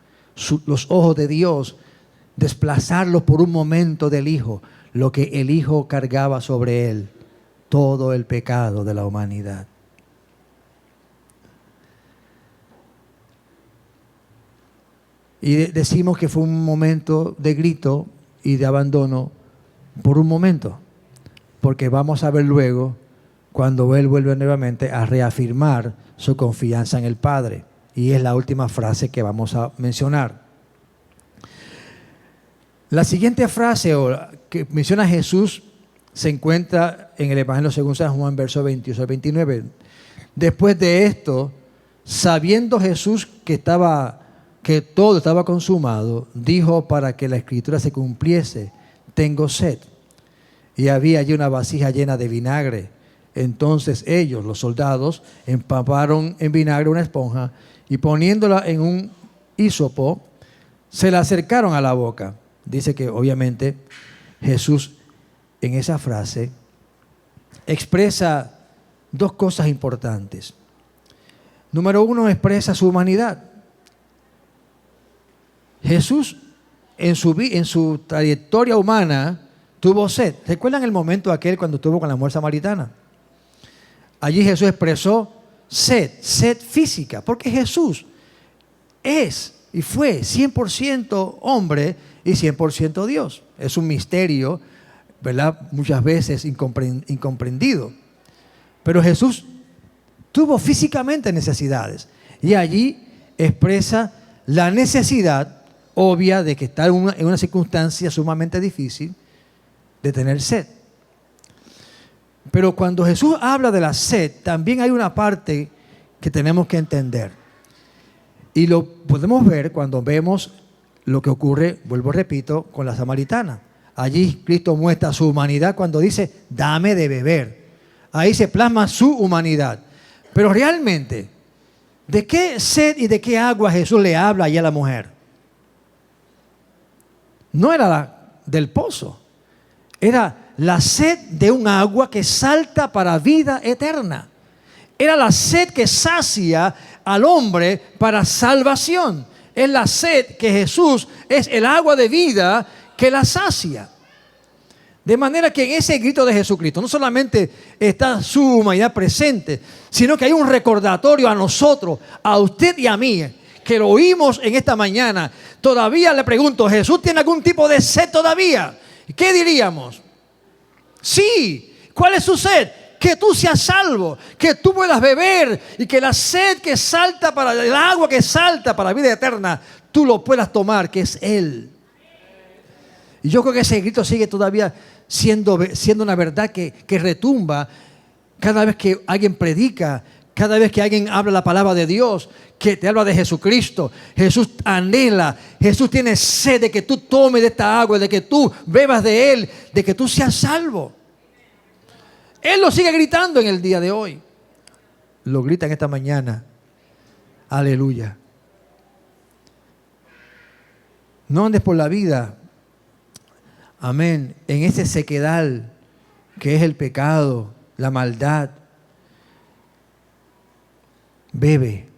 los ojos de Dios, desplazarlos por un momento del Hijo, lo que el Hijo cargaba sobre Él, todo el pecado de la humanidad. Y decimos que fue un momento de grito y de abandono por un momento, porque vamos a ver luego cuando Él vuelve nuevamente a reafirmar su confianza en el Padre. Y es la última frase que vamos a mencionar. La siguiente frase que menciona Jesús se encuentra en el Evangelio según San Juan, versos 28 al 29. Después de esto, sabiendo Jesús que todo estaba consumado, dijo para que la Escritura se cumpliese: tengo sed. Y había allí una vasija llena de vinagre. Entonces ellos, los soldados, empaparon en vinagre una esponja y poniéndola en un hisopo, se la acercaron a la boca. Dice que obviamente Jesús en esa frase expresa dos cosas importantes. Número uno, expresa su humanidad. Jesús en su trayectoria humana tuvo sed. ¿Recuerdan el momento aquel cuando estuvo con la mujer samaritana? Allí Jesús expresó sed física, porque Jesús es y fue 100% hombre y 100% Dios. Es un misterio, ¿verdad? Muchas veces incomprendido. Pero Jesús tuvo físicamente necesidades y allí expresa la necesidad obvia de que está en una circunstancia sumamente difícil de tener sed. Pero cuando Jesús habla de la sed, también hay una parte que tenemos que entender. Y lo podemos ver cuando vemos lo que ocurre, vuelvo repito, con la samaritana. Allí Cristo muestra su humanidad cuando dice, dame de beber. Ahí se plasma su humanidad. Pero realmente, ¿de qué sed y de qué agua Jesús le habla allí a la mujer? No era la del pozo, era la sed de un agua que salta para vida eterna. Era la sed que sacia al hombre para salvación. Es la sed que Jesús es el agua de vida que la sacia. De manera que en ese grito de Jesucristo no solamente está su humanidad presente, sino que hay un recordatorio a nosotros, a usted y a mí, que lo oímos en esta mañana. Todavía le pregunto, ¿Jesús tiene algún tipo de sed todavía? ¿Qué diríamos? Sí. ¿Cuál es su sed? Que tú seas salvo, que tú puedas beber y que la sed que salta para el agua que salta para la vida eterna, tú lo puedas tomar, que es Él. Y yo creo que ese grito sigue todavía siendo una verdad que retumba cada vez que alguien predica, cada vez que alguien habla la palabra de Dios, que te habla de Jesucristo. Jesús anhela, Jesús tiene sed de que tú tomes de esta agua, de que tú bebas de Él, de que tú seas salvo. Él lo sigue gritando en el día de hoy. Lo grita en esta mañana. Aleluya. No andes por la vida, amén, en ese sequedal que es el pecado, la maldad. Bebe,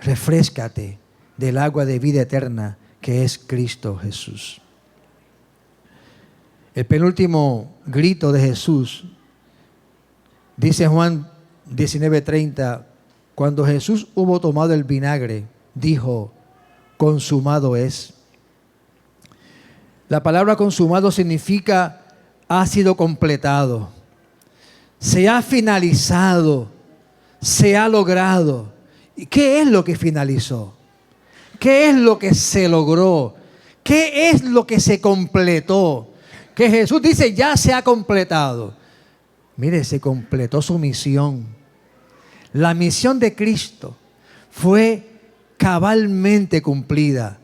refréscate del agua de vida eterna que es Cristo Jesús. El penúltimo grito de Jesús, dice Juan 19:30, cuando Jesús hubo tomado el vinagre, dijo, consumado es. La palabra consumado significa ha sido completado, se ha finalizado, se ha logrado. ¿Y qué es lo que finalizó? ¿Qué es lo que se logró? ¿Qué es lo que se completó? Que Jesús dice ya se ha completado. Mire, se completó su misión. La misión de Cristo fue cabalmente cumplida.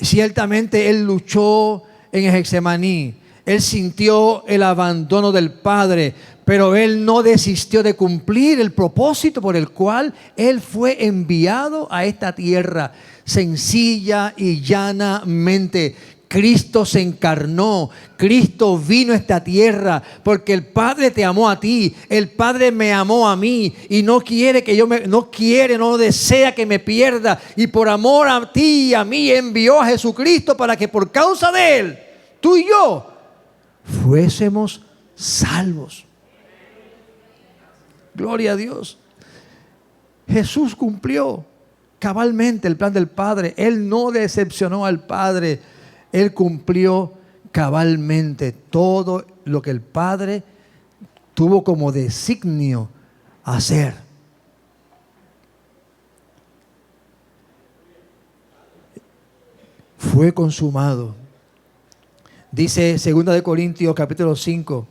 Ciertamente Él luchó en el Getsemaní. Él sintió el abandono del Padre, pero Él no desistió de cumplir el propósito por el cual Él fue enviado a esta tierra. Sencilla y llanamente, Cristo se encarnó, Cristo vino a esta tierra porque el Padre te amó a ti, el Padre me amó a mí y no quiere que no desea que me pierda, y por amor a ti y a mí envió a Jesucristo para que por causa de Él, tú y yo, fuésemos salvos. Gloria a Dios. Jesús cumplió cabalmente el plan del Padre. Él no decepcionó al Padre. Él cumplió cabalmente todo lo que el Padre tuvo como designio hacer. Fue consumado. Dice 2 Corintios capítulo 5,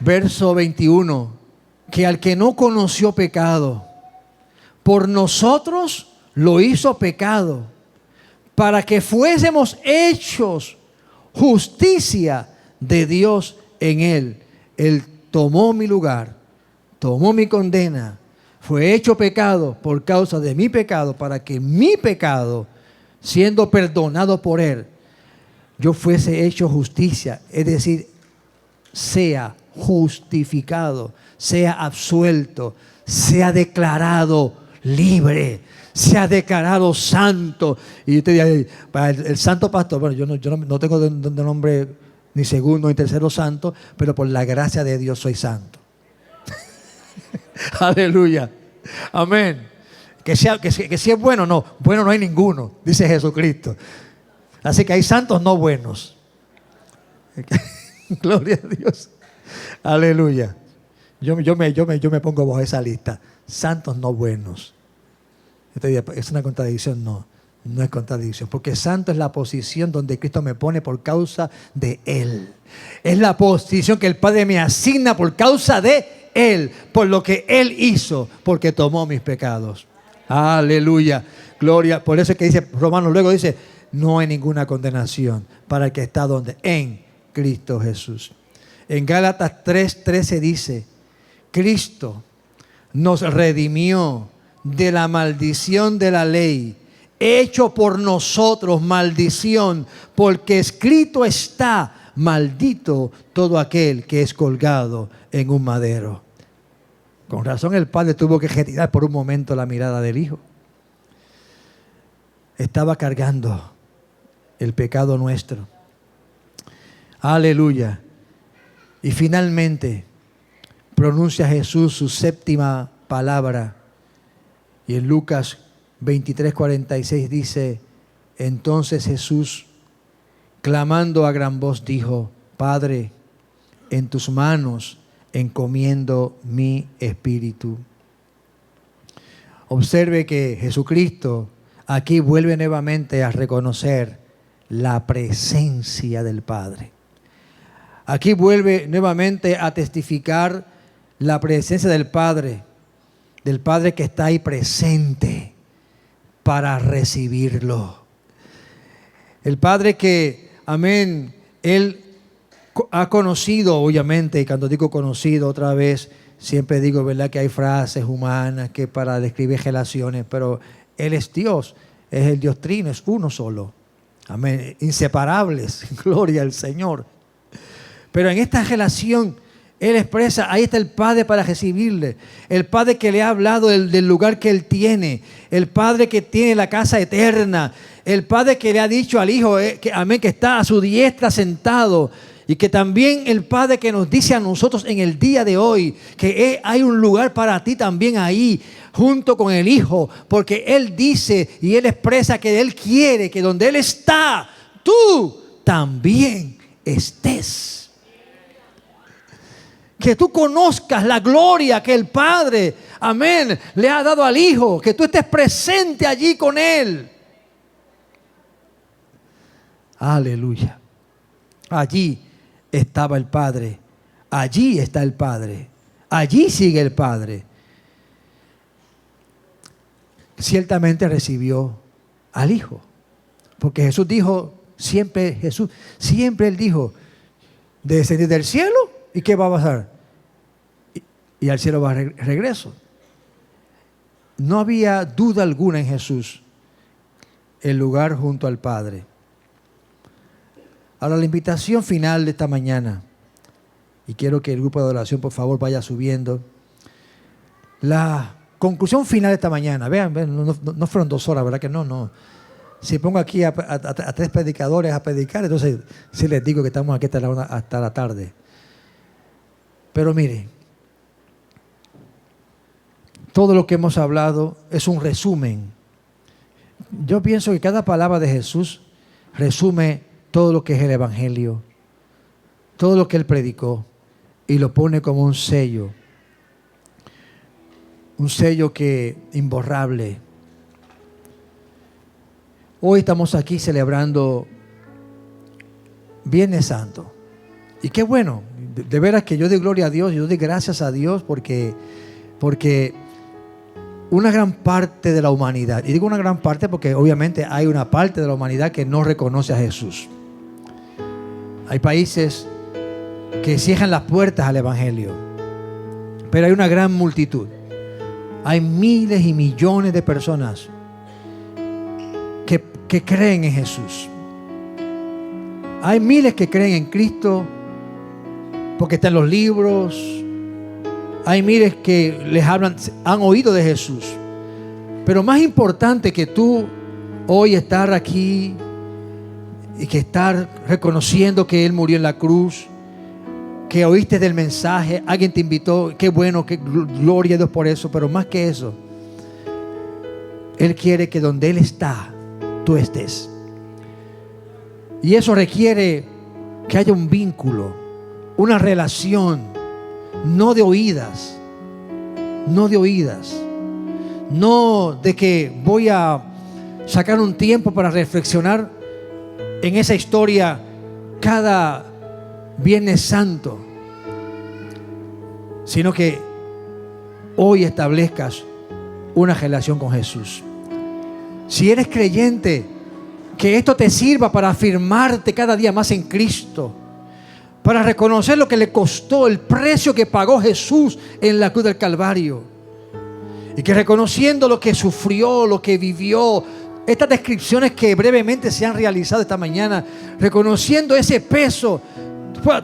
verso 21, que al que no conoció pecado, por nosotros lo hizo pecado, para que fuésemos hechos justicia de Dios en Él. Él tomó mi lugar, tomó mi condena, fue hecho pecado por causa de mi pecado, para que mi pecado, siendo perdonado por Él, yo fuese hecho justicia, es decir, sea justificado, sea absuelto, sea declarado libre, sea declarado santo. Y yo te digo, para el santo pastor, bueno, yo no tengo de nombre ni segundo ni tercero santo, pero por la gracia de Dios soy santo. Aleluya. Amén. Que si es bueno, no hay ninguno, dice Jesucristo. Así que hay santos no buenos. Gloria a Dios. Aleluya. Yo me pongo bajo esa lista. Santos no buenos. ¿Es una contradicción? No es contradicción. Porque santo es la posición donde Cristo me pone por causa de Él. Es la posición que el Padre me asigna por causa de Él. Por lo que Él hizo. Porque tomó mis pecados. Aleluya. Gloria. Por eso es que dice Romanos, luego dice, no hay ninguna condenación para el que está donde, en Cristo Jesús. En Gálatas 3:13 dice, Cristo nos redimió de la maldición de la ley, hecho por nosotros maldición, porque escrito está, maldito todo aquel que es colgado en un madero. Con razón el Padre tuvo que retirar por un momento la mirada del Hijo. Estaba cargando el pecado nuestro. Aleluya. Y finalmente pronuncia Jesús su séptima palabra. Y en Lucas 23:46 dice, entonces Jesús, clamando a gran voz, dijo, Padre, en tus manos encomiendo mi espíritu. Observe que Jesucristo aquí vuelve nuevamente a reconocer la presencia del Padre. Aquí vuelve nuevamente a testificar la presencia del Padre que está ahí presente para recibirlo. El Padre que, amén, Él ha conocido, obviamente, y cuando digo conocido otra vez, siempre digo, ¿verdad?, que hay frases humanas que para describir relaciones, pero Él es Dios, es el Dios trino, es uno solo. Amén. Inseparables. Gloria al Señor. Pero en esta relación, Él expresa, ahí está el Padre para recibirle. El Padre que le ha hablado del lugar que Él tiene. El Padre que tiene la casa eterna. El Padre que le ha dicho al Hijo, amén, que está a su diestra sentado. Y que también el Padre que nos dice a nosotros en el día de hoy que hay un lugar para ti también ahí, junto con el Hijo, porque Él dice y Él expresa que Él quiere que donde Él está, tú también estés. Que tú conozcas la gloria que el Padre, amén, le ha dado al Hijo, que tú estés presente allí con Él. Aleluya. Allí estaba el Padre Allí está el Padre. Allí sigue el Padre. Ciertamente recibió al Hijo. Porque Jesús dijo, siempre Él dijo, de descender del cielo, ¿y qué va a pasar? Y al cielo va a regreso. No había duda alguna en Jesús, el lugar junto al Padre. Ahora la invitación final de esta mañana, y quiero que el grupo de adoración por favor vaya subiendo. La conclusión final de esta mañana, vean, no fueron 2 horas, ¿verdad que no? Si pongo aquí a 3 predicadores a predicar, entonces sí les digo que estamos aquí hasta la tarde. Pero mire, todo lo que hemos hablado es un resumen. Yo pienso que cada palabra de Jesús resume todo lo que es el Evangelio, todo lo que Él predicó, y lo pone como un sello que imborrable. Hoy estamos aquí celebrando Viernes Santo. Y qué bueno, de veras que yo doy gloria a Dios, yo doy gracias a Dios porque una gran parte de la humanidad, y digo una gran parte porque obviamente hay una parte de la humanidad que no reconoce a Jesús. Hay países que cierran las puertas al Evangelio, pero hay una gran multitud. Hay miles y millones de personas que creen en Jesús. Hay miles que creen en Cristo porque están en los libros. Hay miles que les han oído de Jesús. Pero más importante que tú hoy estar aquí y que estar reconociendo que Él murió en la cruz, que oíste del mensaje, alguien te invitó, qué bueno, qué gloria a Dios por eso. Pero más que eso, Él quiere que donde Él está, tú estés. Y eso requiere que haya un vínculo, una relación, no de oídas, no de que voy a sacar un tiempo para reflexionar en esa historia cada Viernes Santo, sino que hoy establezcas una relación con Jesús. Si eres creyente, que esto te sirva para afirmarte cada día más en Cristo, para reconocer lo que le costó, el precio que pagó Jesús en la cruz del Calvario, y que reconociendo lo que sufrió, lo que vivió, estas descripciones que brevemente se han realizado esta mañana, reconociendo ese peso,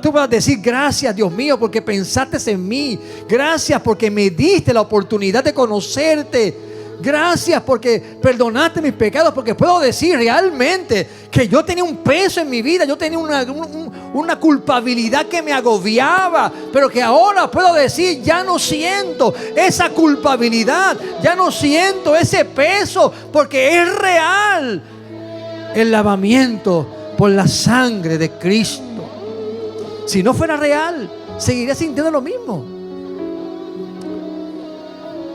tú vas a decir: gracias, Dios mío, porque pensaste en mí. Gracias porque me diste la oportunidad de conocerte. Gracias porque perdonaste mis pecados. Porque puedo decir realmente que yo tenía un peso en mi vida. Yo tenía una culpabilidad que me agobiaba, pero que ahora puedo decir: ya no siento esa culpabilidad, ya no siento ese peso, porque es real el lavamiento por la sangre de Cristo. Si no fuera real, seguiría sintiendo lo mismo.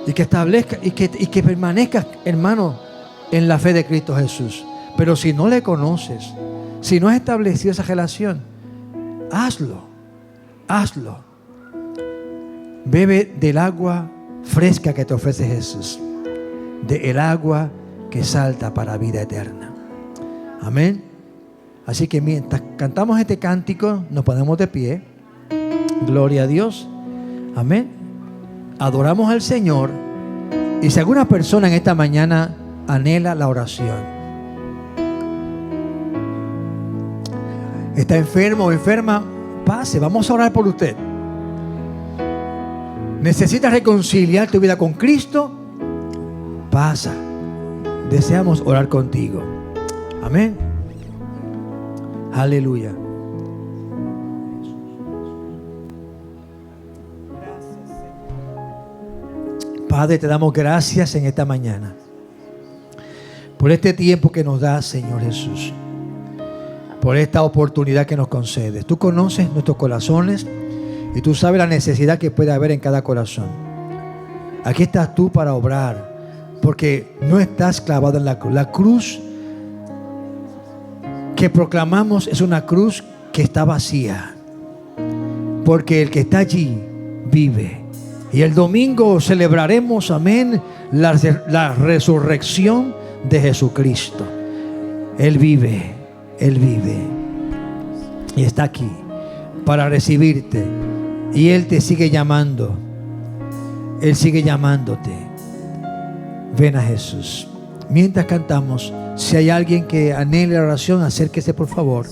Y que establezca y que permanezcas, hermano, en la fe de Cristo Jesús. Pero si no le conoces, si no has establecido esa relación, hazlo. Bebe del agua fresca que te ofrece Jesús, del agua que salta para vida eterna. Amén. Así que mientras cantamos este cántico, nos ponemos de pie. Gloria a Dios. Amén. Adoramos al Señor. Y si alguna persona en esta mañana anhela la oración, está enfermo o enferma, pase, vamos a orar por usted. ¿Necesitas reconciliar tu vida con Cristo? Pasa. Deseamos orar contigo. Amén. Aleluya. Padre, te damos gracias en esta mañana por este tiempo que nos das, Señor Jesús, por esta oportunidad que nos concedes. Tú conoces nuestros corazones y tú sabes la necesidad que puede haber en cada corazón. Aquí estás tú para obrar, porque no estás clavado en la cruz. La cruz que proclamamos es una cruz que está vacía. porque el que está allí vive. Y el domingo celebraremos, amén, la resurrección de Jesucristo. Él vive, Él vive. Y está aquí para recibirte. Y Él te sigue llamando. Él sigue llamándote. Ven a Jesús. Mientras cantamos, si hay alguien que anhele la oración, acérquese por favor.